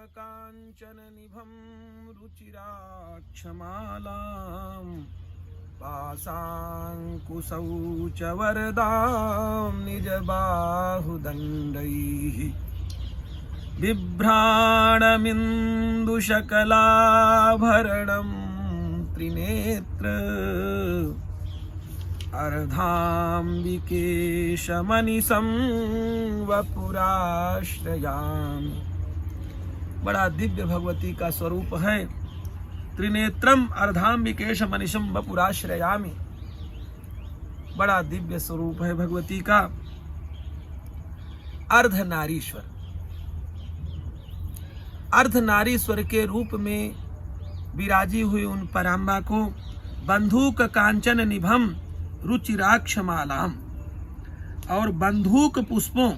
काञ्चननिभं रुचिराक्षमालां पाशाङ्कुशौ च वरदां निजबाहुदण्डैः बिभ्राणमिन्दुशकलाभरणं त्रिनेत्र अर्धाम्बिकेशमनिशं वपुराश्रयामि। बड़ा दिव्य भगवती का स्वरूप है। त्रिनेत्रम अर्धाम्बिकेश मनिशम वपुराश्रयामि। बड़ा दिव्य स्वरूप है भगवती का। अर्धनारीश्वर, अर्धनारीश्वर के रूप में विराजी हुई उन पराम्बा को बंधुक कांचन निभम रुचिराक्षमालाम, और बंधुक पुष्पों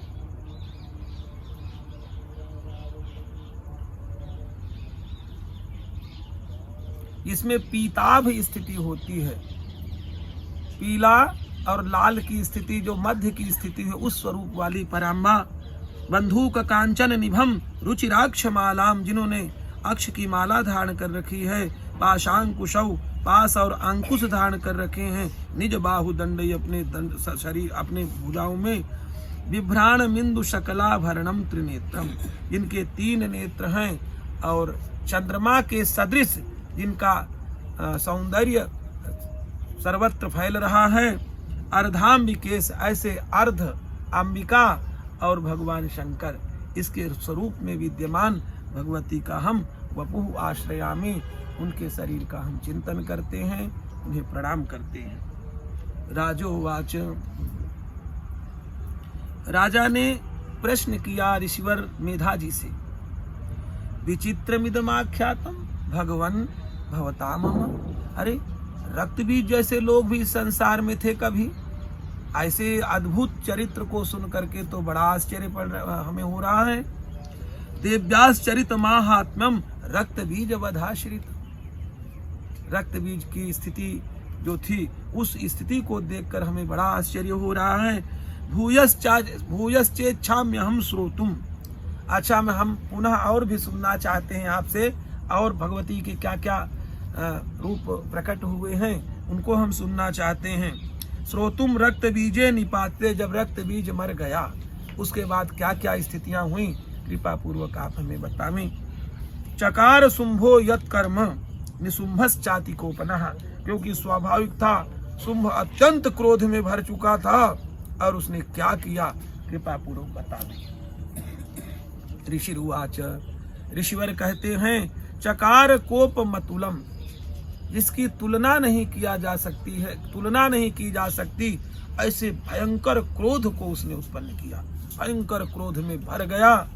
इसमें पीताभ स्थिति होती है, पीला और लाल की स्थिति जो मध्य की स्थिति है, उस स्वरूप वाली पराम्बा बंधुक कांचन निभम रुचिराक्षमालाम, जिन्होंने अक्ष की माला धारण कर रखी है, पाशांकुशौ पास और अंकुश धारण कर रखे हैं, निज बाहु दंड अपने दंड शरीर अपने भुजाओं में, बिभ्राण मिंदु शकलाभरणम त्रिनेत्रम, जिनके 3 नेत्र हैं और चंद्रमा के सदृश जिनका सौंदर्य सर्वत्र फैल रहा है। अर्धाम्बिकेश, ऐसे अर्ध अंबिका और भगवान शंकर, इसके स्वरूप में विद्यमान भगवती का हम वपुः आश्रयामि, उनके शरीर का हम चिंतन करते हैं, उन्हें प्रणाम करते हैं। राजोवाच, राजा ने प्रश्न किया ऋषिवर मेधा जी से, विचित्रमिदमाख्यातम भगवन भवताम। अरे रक्तबीज जैसे लोग भी संसार में थे कभी? ऐसे अद्भुत चरित्र को सुन करके तो बड़ा आश्चर्य हमें हो रहा है। देव्यास चरित माहात्म्यम रक्तबीज वधाश्रित, रक्तबीज की स्थिति जो थी उस स्थिति को देखकर हमें बड़ा आश्चर्य हो रहा है। भूयश्चेच्छाम्य हम श्रोतुम, अच्छा मैं हम पुनः और भी सुनना चाहते हैं आपसे, और भगवती के क्या क्या रूप प्रकट हुए हैं उनको हम सुनना चाहते हैं। श्रोतुम रक्त बीजे निपाते, जब रक्त बीज मर गया उसके बाद क्या क्या स्थितियां हुई, कृपा पूर्वक आप हमें बतावें। चकार शुंभो यत कर्म निशुंभश्चाति कोपनः, क्योंकि स्वाभाविक था शुंभ अत्यंत क्रोध में भर चुका था और उसने क्या किया, कृपा पूर्वक बतावें। ऋषिरुवाच, ऋषिवर कहते हैं, चकार कोप मतुलम, जिसकी तुलना नहीं किया जा सकती है, तुलना नहीं की जा सकती, ऐसे भयंकर क्रोध को उसने उत्पन्न किया, भयंकर क्रोध में भर गया।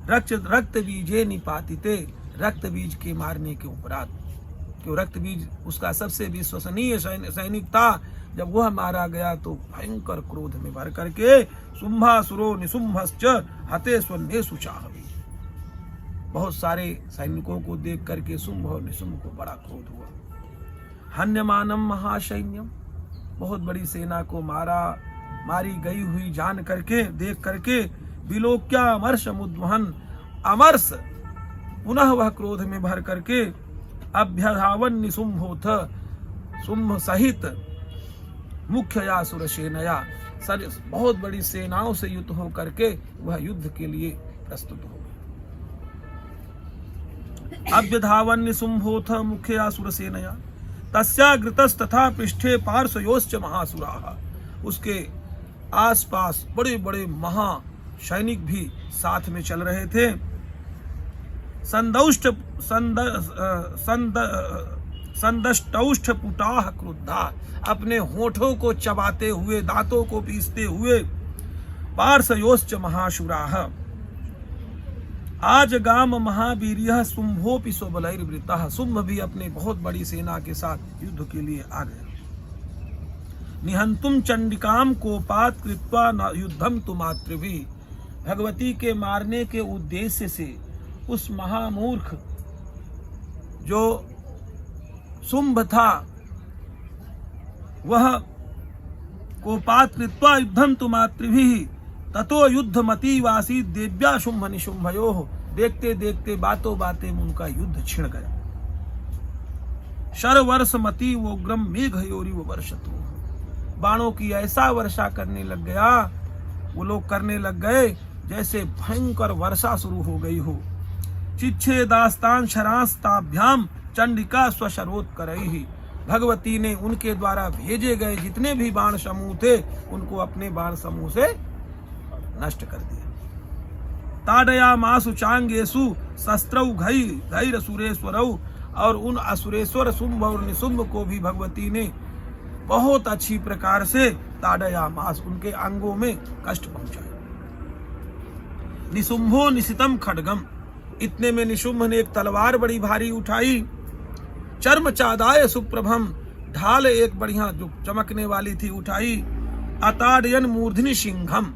रक्त बीजे निपातिते, रक्त बीज के मारने के उपरांत, क्यों रक्त बीज उसका सबसे विश्वसनीय सैनिक था, जब वह मारा गया तो भयंकर क्रोध में भर करके शुंभासुरो निशुंभश्च हते स्वन्ये सुचाहवी, बहुत सारे सैनिकों को देख करके शुंभ और निशुंभ को बड़ा क्रोध हुआ। हन्यमानम महासैन्यम, बहुत बड़ी सेना को मारी गई हुई जान करके देख करके, विलोक्या अमर्ष मुद्वहन, अमर्ष पुनः वह क्रोध में भर करके, अभ्यधावन निशुंभोथ, शुंभ सहित मुख्यया सुरसेनया, बहुत बड़ी सेनाओं से युद्ध हो करके वह युद्ध के लिए प्रस्तुत हो गए। अभ्यधावन निशुंभोथ मुख्यया सुरसेनया, तस्याग्रतस् तथा पृष्ठे पार्श्वयोश्च महासुराः, उसके आसपास बड़े बड़े महा सैनिक भी साथ में चल रहे थे। संदष्टौष्ठ पुटाः क्रुद्धा, अपने होठों को चबाते हुए, दांतों को पीसते हुए, पार्श्वयोश्च महाशूराः, आज गाम महावीर्यः शुंभोपि स्वबलैर्वृतः, शुंभ भी अपने बहुत बड़ी सेना के साथ युद्ध के लिए आ गया। निहंतुम चंडिकाम कोपात कृत्वा युद्धम तुमात्रिभिः, भगवती के मारने के उद्देश्य से उस महामूर्ख जो शुंभ था वह कोपात कृत्वा युद्धम तुमात्रिभिः ततो युद्धमतीवासी देव्या शुंभ निशुंभयोः, देखते देखते बातों बातें में उनका युद्ध छिड़ गया। शर वर्ष मती वो ग्रम मेघ योरी वो वर्षतु, बाणों की ऐसा वर्षा करने लग गया, वो लोग करने लग गए जैसे भयंकर वर्षा शुरू हो गई हो। चिच्छे दास्तान शरास्ताभ्याम चंडिका स्वशरोत करई ही, भगवती ने उनके द्वारा भेजे गए जितने भी बाण समूह थे उनको अपने बाण समूह से नष्ट कर दिया। ताडया मासु चांगेसु शस्त्रौ घई धैर्य सुरेश्वरौ, और उन असुरेश्वर शुंभ और निशुंभ को भी भगवती ने बहुत अच्छी प्रकार से ताडया मास उनके अंगों में कष्ट पहुंचाया। निशुंभो निशितम खड्गम, इतने में निशुंभ ने एक तलवार बड़ी भारी उठाई। चर्म चादाय सुप्रभम, ढाल एक बढ़िया जो चमकने वाली थी उठाई। अताडयन मूर्धनि सिंहम,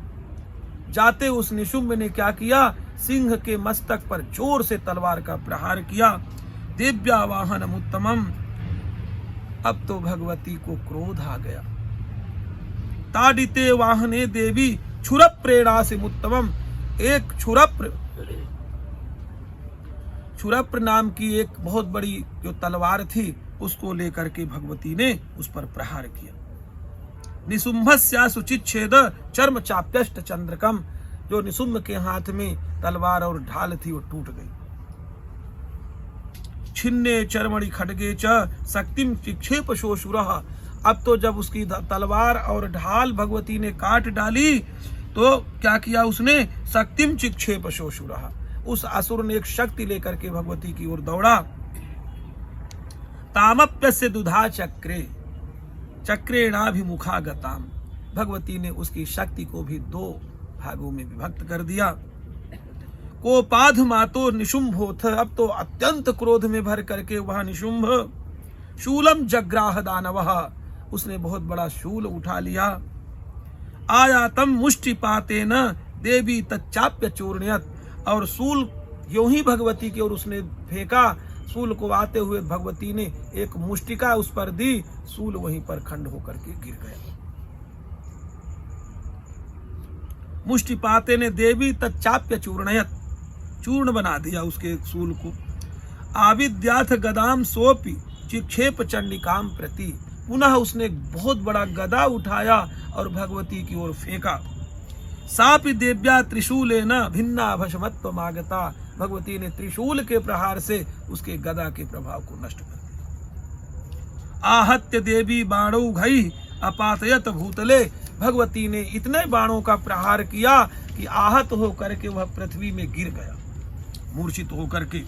जाते उस निशुंभ ने क्या किया, सिंह के मस्तक पर जोर से तलवार का प्रहार किया। दिव्या वाहन उत्तमम, अब तो भगवती को क्रोध आ गया। ताडिते वाहने देवी छुरप्रेणा से उत्तमम, एक छुरप्र नाम की एक बहुत बड़ी जो तलवार थी उसको लेकर के भगवती ने उस पर प्रहार किया। निशुंभस्या सुचिच्छेद चर्म चाप्यष्ट चंद्रकम, जो निशुंभ के हाथ में तलवार और ढाल थी वो टूट गई। छिन्ने चर्मणि खड्गे च शक्तिम चिक्षेप शोशुरः, अब तो जब उसकी तलवार और ढाल भगवती ने काट डाली तो क्या किया उसने, शक्तिम चिक्षेप शोशुरः, उस असुर ने एक शक्ति लेकर के भगवती की ओर दौड़ा। तामप्यस्य दुधा चक्रे चक्रेणाभिमुखा गताम, भगवती ने उसकी शक्ति को भी दो भागों में विभक्त कर दिया। कोपाध मातो निशुंभोथ, अब तो अत्यंत क्रोध में भर करके वह निशुंभ शूलम जग्राह दानवः, उसने बहुत बड़ा शूल उठा लिया। आयातम मुष्टिपातेन देवी तच्चाप्य चूर्णयत, और शूल यूं ही भगवती की ओर उसने फेंका, शूल को आते हुए भगवती ने एक मुष्टिका उस पर दी, शूल वहीं पर खंड होकर के गिर गया। मुष्टिपाते ने देवी तच्चाप्य चूर्णयत, चूर्ण बना दिया उसके शूल को। आविद्याथ गदाम सोपि चिक्षेप चंडिकाम प्रति, पुनः उसने एक बहुत बड़ा गदा उठाया और भगवती की ओर फेंका। सापि देव्या त्रिशूलेन भिन्ना भस्मत्व मागता, भगवती ने त्रिशूल के प्रहार से उसके गदा के प्रभाव को नष्ट कर दिया। आहत्य देवी बाणौ घई अपातयत भूतले, भगवती ने इतने बाणों का प्रहार किया कि आहत होकर के वह पृथ्वी में गिर गया, मूर्छित होकर के।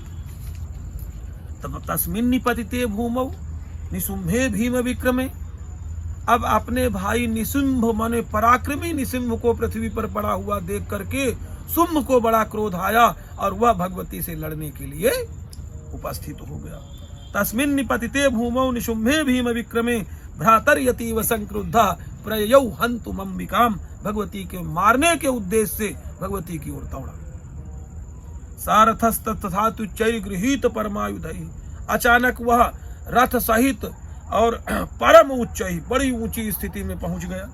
तब तस्मिन् निपतिते भूमौ निशुंभे भीम विक्रमे, अब अपने भाई निशुंभ माने पराक्रमी निशुंभ को पृथ्वी पर पड़ा हुआ देख करके शुंभ को बड़ा क्रोध आया और वह भगवती से लड़ने के लिए उपस्थित हो गया। तस्मिन् निपतिते भूमौ निशुंभे भीम विक्रमे भ्रातर यतीव संक्रुद्धा प्रययौ हन्तुम अंबिकाम, भगवती के मारने के उद्देश्य से भगवती की ओर दौड़ा। सारथस्तथा तुच्चै गृहीत परमायुधै, अचानक वह रथ सहित और परम ऊंचाई बड़ी ऊंची स्थिति में पहुंच गया।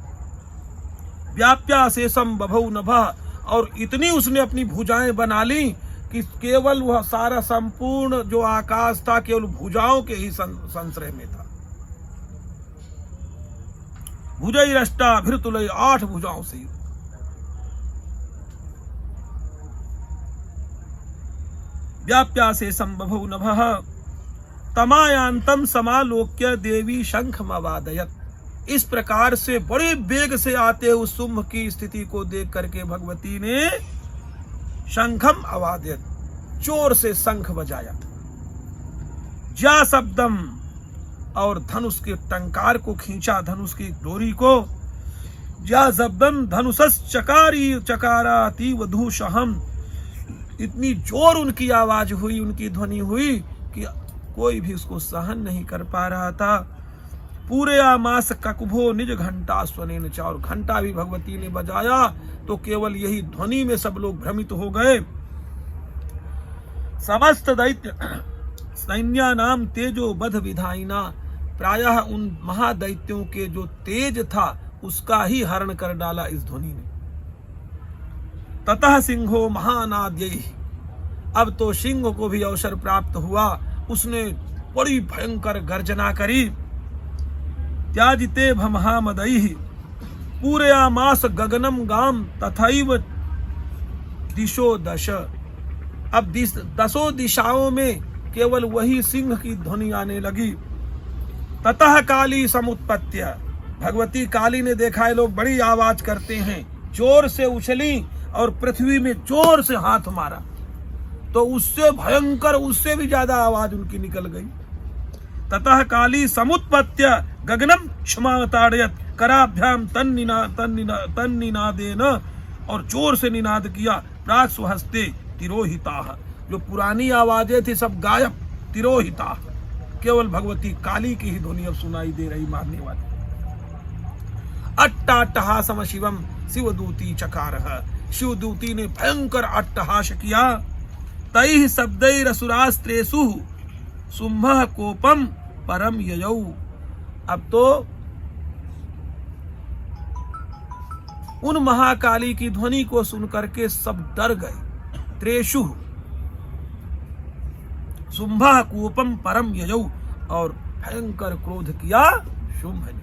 व्याप्या शेषम बभौ नभः, और इतनी उसने अपनी भुजाएं बना ली कि केवल वह सारा संपूर्ण जो आकाश था केवल भुजाओं के ही संश्रय में था। भुजैरष्टा भृतुलय, 8 भुजाओं से। व्याप्या शेषम बभौ नभः तमायांतम समालोक्य देवी शंखम अवादयत, इस प्रकार से बड़े वेग से आते उस शुंभ की स्थिति को देख करके भगवती ने शंखम अवादयत, जोर से शंख बजाया। ज्या शब्दम, और धनुष के टंकार को खींचा, धनुष की डोरी को। ज्या शब्दम धनुषस् चकारी चकाराति वधूषहम, इतनी जोर उनकी आवाज हुई, उनकी ध्वनि हुई कि कोई भी उसको सहन नहीं कर पा रहा था। पूरे आमास ककुभो निज घंटा स्वनेन च, और घंटा भी भगवती ने बजाया तो केवल यही ध्वनि में सब लोग भ्रमित हो गए। समस्त दैत्य सैन्या नाम तेजो बध विधाइना, प्रायः उन महादैत्यों के जो तेज था उसका ही हरण कर डाला इस ध्वनि ने। ततः सिंहो महानाद्यैः, अब तो सिंह को भी अवसर प्राप्त हुआ। उसने बड़ी भयंकर गर्जना करी। त्याजिते भमहामदैः पूरयामास गगनम गाम तथैव दिशो दश। अब दसों दिशाओं में केवल वही सिंह की ध्वनि आने लगी। ततः काली समुत्पत्त्य, भगवती काली ने देखा है लोग बड़ी आवाज करते हैं, जोर से उछली और पृथ्वी में जोर से हाथ मारा, तो उससे भयंकर, उससे भी ज्यादा आवाज उनकी निकल गई। ततः काली समुत्पत्त्य गगनम क्षमाताड़यत कराभ्याम तन्निनादेन, और जोर से निनाद किया। प्राग स्वहस्ते तिरोहिता, जो पुरानी आवाजें थी सब गायब, तिरोहिता, केवल भगवती काली की ही ध्वनि अब सुनाई दे रही मारने वाली। अट्टाट्टहासम शिवम शिवदूती चकारः, शिवदूती ने भयंकर अट्टहास किया। तैः शब्दैरसुरास्त्रेषु शुंभः कोपम परम ययौ। अब तो उन महाकाली की ध्वनि को सुनकर के सब डर गए। त्रेषु शुंभः कोपम परम ययौ, और भयंकर क्रोध किया शुंभ ने।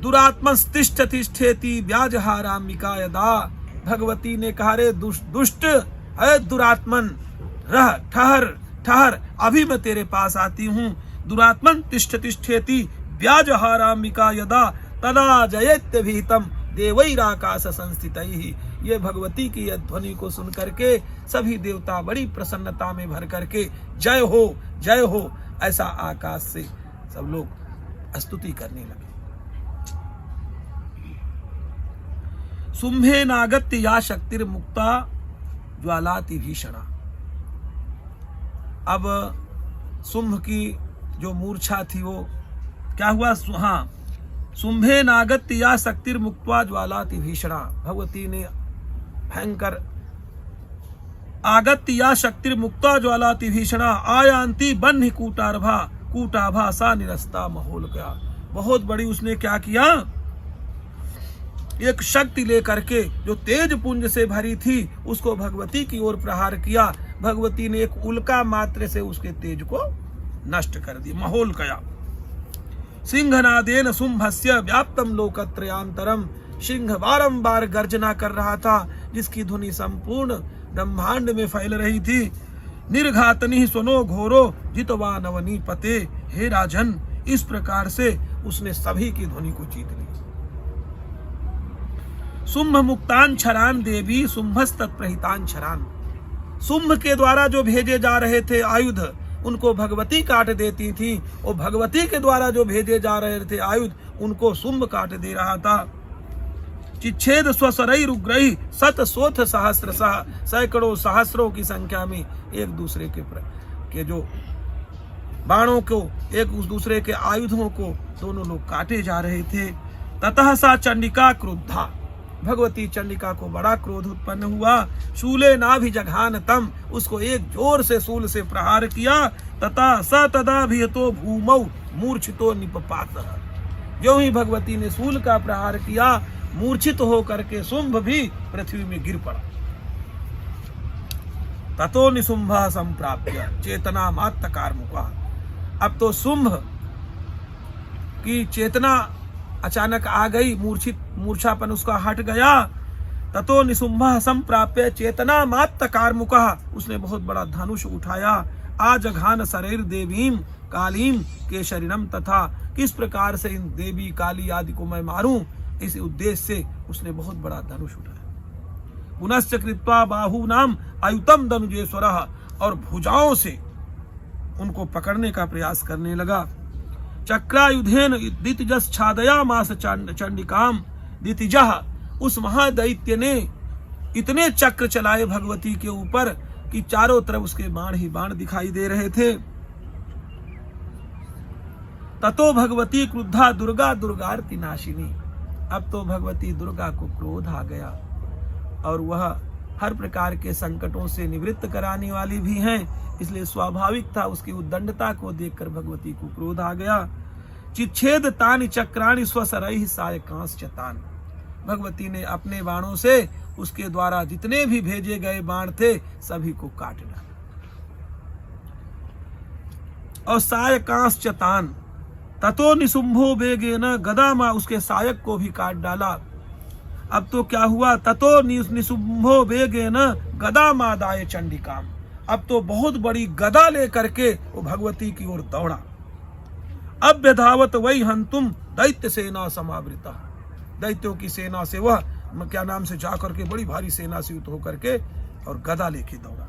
दुरात्मस्तिष्ठ तिष्ठेति व्याजहारामिका यदा, भगवती ने कहा रे दुष्ट है दुरात्मन, रह ठहर ठहर, अभी मैं तेरे पास आती हूँ। दुरात्मन तिष्ठ तिष्ठेति व्याजहारामिका यदा तदा जयत्य भीतम देवैराकाश संस्थितैः। ये भगवती की यह ध्वनि को सुन करके सभी देवता बड़ी प्रसन्नता में भर करके जय हो ऐसा आकाश से सब लोग स्तुति करने लगे। शुंभे नागत्य या शक्तिर्मुक्ता ज्वालाति भीषणा। अब शुंभ की जो मूर्छा थी वो क्या हुआ? हाँ, शुंभे नागत्य या शक्तिर्मुक्त्वा ज्वालाति भीषणा। भगवती ने भयंकर आगत्य या शक्तिर्मुक्ता ज्वालाति भीषणा आयांति बन्हि कूटाभा सा निरस्ता महोल गया। बहुत बड़ी उसने क्या किया? एक शक्ति लेकर के जो तेज पुंज से भरी थी उसको भगवती की ओर प्रहार किया। भगवती ने एक उल्का मात्र से उसके तेज को नष्ट कर दिया, महोल गया। सिंहनादेन शुंभस्य व्याप्तम लोकत्रयांतरम। सिंह बारंबार गर्जना कर रहा था जिसकी ध्वनि संपूर्ण ब्रह्मांड में फैल रही थी। निर्घातनि स्वनो घोरो जितवा नवनी पते। हे राजन, इस प्रकार से उसने सभी की ध्वनि को जीत लिया। शुंभ मुक्तान छरान देवी शुंभस्तत्प्रहितान छरान। शुंभ के द्वारा जो भेजे जा रहे थे आयुध उनको भगवती काट देती थी, और भगवती के द्वारा जो भेजे जा रहे थे आयुध उनको शुंभ काट दे रहा था। चिच्छेद स्वसरई रुग्रही सत सोथ सहस्रशः। सैकड़ों सहस्रों की संख्या में एक दूसरे के जो बाणों को, एक दूसरे के आयुधों को दोनों लोग काटे जा रहे थे। ततः सा चंडिका क्रुद्धा। भगवती चंडिका को बड़ा क्रोध उत्पन्न हुआ। शूले नाभि जघान तम। उसको एक जोर से शूल से प्रहार किया। तथा स तदा भियतो भूमौ मूर्छितो निपपातः। जो ही भगवती ने शूल का प्रहार किया, मूर्छित होकर के शुंभ भी पृथ्वी में गिर पड़ा। ततो निशुंभः संप्राप्य चेतना मात्त कार्मुकः। अब तो शुंभ की चेतना अचानक आ गई, मूर्छापन उसका हट गया। ततो निशुंभः संप्राप्य चेतना मात्त कार्मुकः। उसने बहुत बड़ा धनुष उठाया। आजघान शरीर देवीम कालीम के शरीरम। तथा किस प्रकार से इन देवी काली आदि को मैं मारूं, इस उद्देश्य से उसने बहुत बड़ा धनुष उठाया। पुनश्च कृत्वा बाहूनाम आयुतम धनुजेश्वरः। और भुजाओं से उनको पकड़ने का प्रयास करने लगा। चक्रायुधेन दितिजस छादयामास चंडिकाम। दितिजः, उस महादैत्य ने इतने चक्र चलाए भगवती के ऊपर कि चारों तरफ उसके बाण ही बाण दिखाई दे रहे थे। ततो भगवती क्रुद्धा दुर्गा दुर्गार्ति नाशिनी। अब तो भगवती दुर्गा को क्रोध आ गया, और वह हर प्रकार के संकटों से निवृत्त कराने वाली भी हैं, इसलिए स्वाभाविक था उसकी उद्दंडता को देखकर भगवती को क्रोध आ गया। चिच्छेद तानि चक्राणि स्वसरैः सायकांश्च तान्। भगवती ने अपने बाणों से उसके द्वारा जितने भी भेजे गए बाण थे सभी को काट डाला। और सायकांश चतान ततो निशुंभो बेगेन गदा, उसके सायक को भी काट डाला। अब तो क्या हुआ, ततो निशुंभो बेगेन गदा मादाय चंडिकाम, अब तो बहुत बड़ी गदा लेकर के वो भगवती की ओर दौड़ा। अब व्यधावत वही हंतुम दैत्य सेना समावृता, दैत्यों की सेना से वह क्या नाम से जाकर के बड़ी भारी सेना से युक्त होकर के और गदा लेके दौड़ा।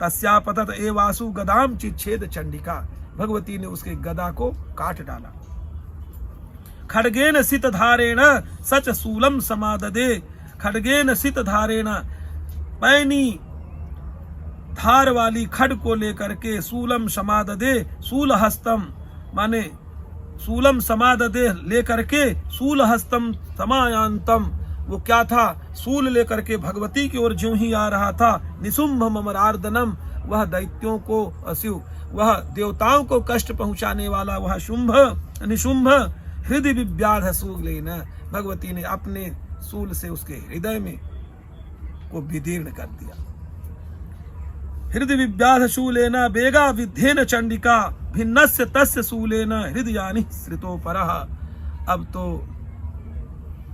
तस्यापतत एवासु गदाम चिच्छेद चंडिका, भगवती ने उसके गदा को काट डाला। खड्गेन सित धारेण सच शूलम समाददे, खड्गेन सित धारेण, पैनी धार वाली खड को लेकर के, शूलम समाददे, शूल हस्तम माने शूलम समाददे लेकर के, शूल हस्तम समायांतम, वो क्या था, शूल लेकर के भगवती की ओर ज्यों ही आ रहा था। निशुंभ ममरार्दनम, वह दैत्यों को असिव, वह देवताओं को कष्ट पहुंचाने वाला वह शुंभ निशुंभ हृदय विव्याध शूलेन, भगवती ने अपने शूल से उसके हृदय में को विदीर्ण कर दिया। हृदय विव्याध शूलेन बेगा विद्धेन चंडिका, भिन्नस्य तस्य शूलेन हृदयानि श्रितो परः। अब तो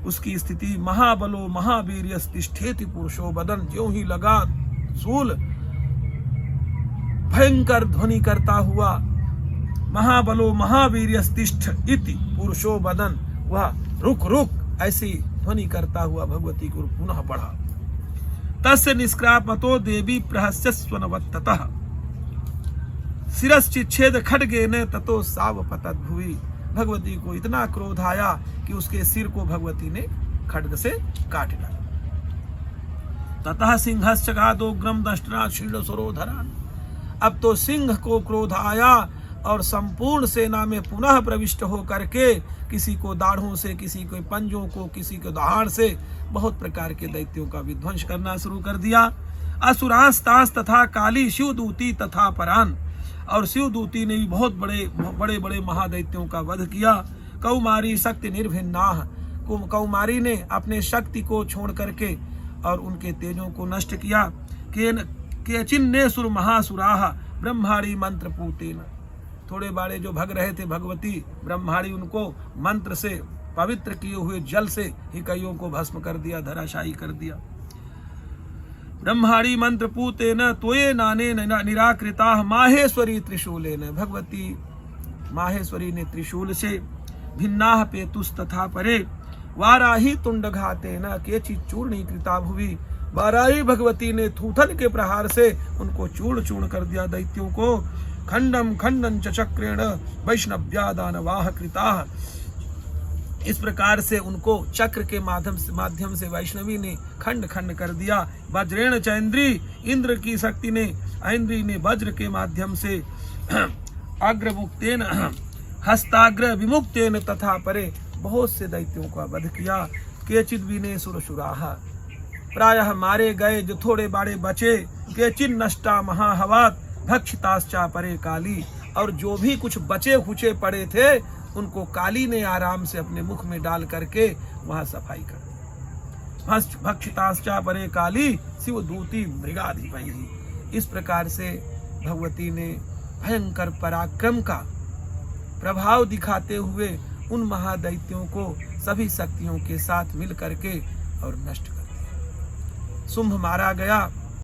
उसकी स्थिति महाबलो महावीर्यस्तिष्ठेति पुरुषो बदन, ज्यों ही लगा शूल भयंकर ध्वनि करता हुआ, महाबलो महावीर्यस्तिष्ठ इति पुरुषो बदन, वह रुक रुक ऐसी ध्वनि करता हुआ भगवती को पुनः बढ़ा। तस्य निष्क्रापतो देवी प्रहस्यस्वनवत्ततः, शिरश्चिच्छेद खड्गेन ततो सावपतत भुवि, भगवती को इतना क्रोध आया कि उसके सिर को भगवती ने खड्ग से काट डाला। ततः सिंहश्चगादोग्रम दष्ट्रा शीर्ण सरोधरान, अब तो सिंह को क्रोध आया और संपूर्ण सेना में पुनः प्रविष्ट होकर के किसी को दाढ़ों से, किसी को पंजों को, किसी को दहाड़ से बहुत प्रकार के दैत्यों का विध्वंस करना शुरू कर दिया। असुरास्तास तथा काली शिवदूती तथा परान, और शिवदूती ने भी बहुत बड़े बड़े महादैत्यों का वध किया। कौमारी शक्ति निर्भिन्नाह, कौमारी ने अपने शक्ति को छोड़ करके और उनके तेजों को नष्ट किया। केचिन्ने सुर महासुराह ब्रह्माणी मंत्र पूतेन, थोड़े बाड़े जो भग रहे थे भगवती ब्रह्माणी, उनको मंत्र से पवित्र किए हुए जल से ही कईयों को भस्म कर दिया, धराशायी कर दिया। ब्रह्माणी मंत्र पूतेन तोये नाने निराकृता माहेश्वरी त्रिशूलेन, भगवती माहेश्वरी ने त्रिशूल से भिन्नाह पेतुस तथा परे वाराही तुंडघातेन केचि चूर्णीकृता भुवि, वाराही भगवती ने थूथन के प्रहार से उनको चूर्ण चूर्ण कर दिया दैत्यों को। खंडम खंडन चक्रेण वैष्णव्यादानवाह कृता, इस प्रकार से उनको चक्र के माध्यम से वैष्णवी ने खंड खंड कर दिया। वज्रेण चैन्द्री, इंद्र की शक्ति ने, ऐन्द्री ने वज्र के माध्यम से अग्रमुक्तेन हस्ताग्र विमुक्तेन तथा परे बहुत से दैत्यों का वध किया। केचिद विने सुरसुराह, प्रायः मारे गए, जो थोड़े बाड़े बचे। केचिन नष्टा महाहवात भक्षिताश्चा परे काली, और जो भी कुछ बचे खुचे पड़े थे उनको काली ने आराम से अपने मुख में डाल करके वहां सफाई कर दी। भक्षिताश्चा परे काली शिवदूती मृगाधिपैः, इस प्रकार से भगवती ने भयंकर पराक्रम का प्रभाव दिखाते हुए उन महादैत्यों को सभी शक्तियों के साथ मिल करके और नष्ट कर दिया। शुंभ मारा गया,